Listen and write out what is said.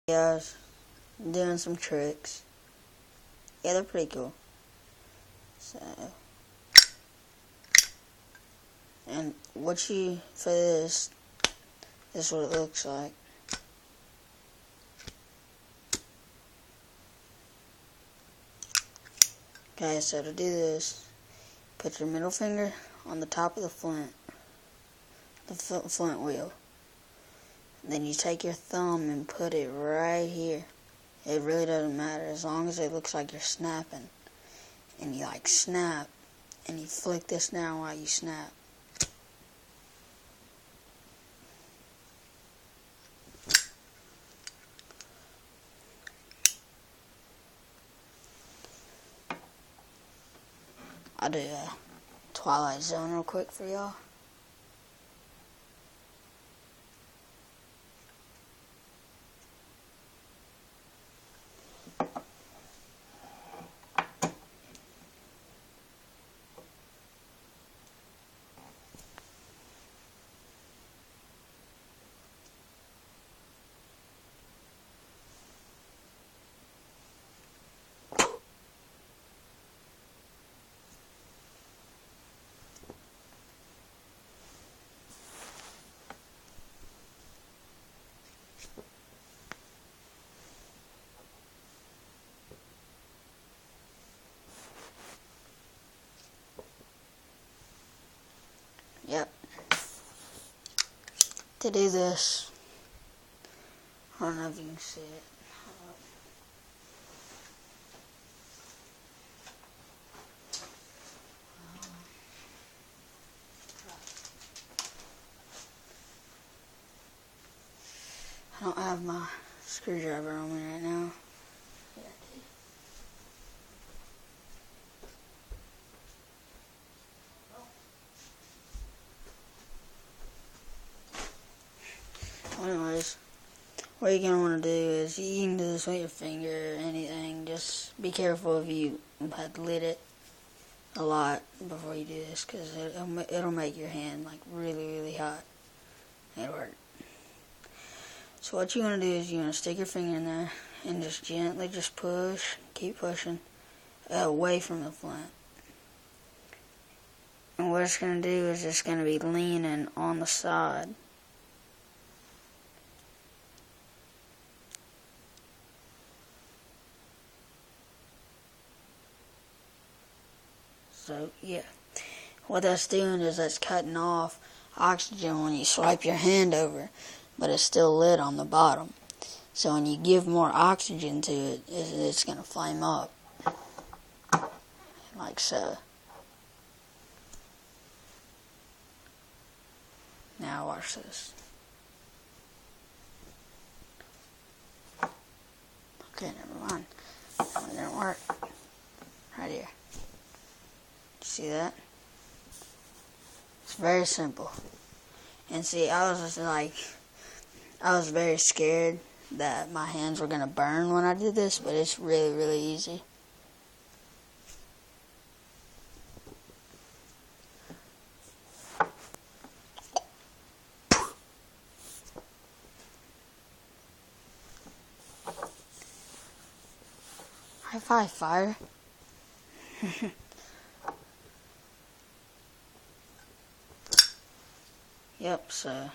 Yeah, I was doing some tricks. Yeah, they're pretty cool. So, and for this is what it looks like. Okay, so to do this, put your middle finger on the top of the flint wheel. Then you take your thumb and put it right here. It really doesn't matter as long as it looks like you're snapping. And you like snap, and you flick this down while you snap. I'll do a Twilight Zone real quick for y'all. Yep. To do this, I don't know if you can see it. I don't have my screwdriver on me right now. Anyways, what you're going to want to do is, you can do this with your finger or anything. Just be careful if you had lit it a lot before you do this, because it'll make your hand like really, really hot. It'll hurt. So what you want to do is you want to stick your finger in there and just gently just push, keep pushing away from the flint. And what it's going to do is it's going to be leaning on the side. So, yeah. What that's doing is that's cutting off oxygen when you swipe your hand over, but it's still lit on the bottom. So when you give more oxygen to it, it's going to flame up. Like so. Now watch this. Okay, never mind. That one didn't work. Right here. See that? It's very simple. And see, I was very scared that my hands were going to burn when I did this, but it's really, really easy. High five, fire. Yep, so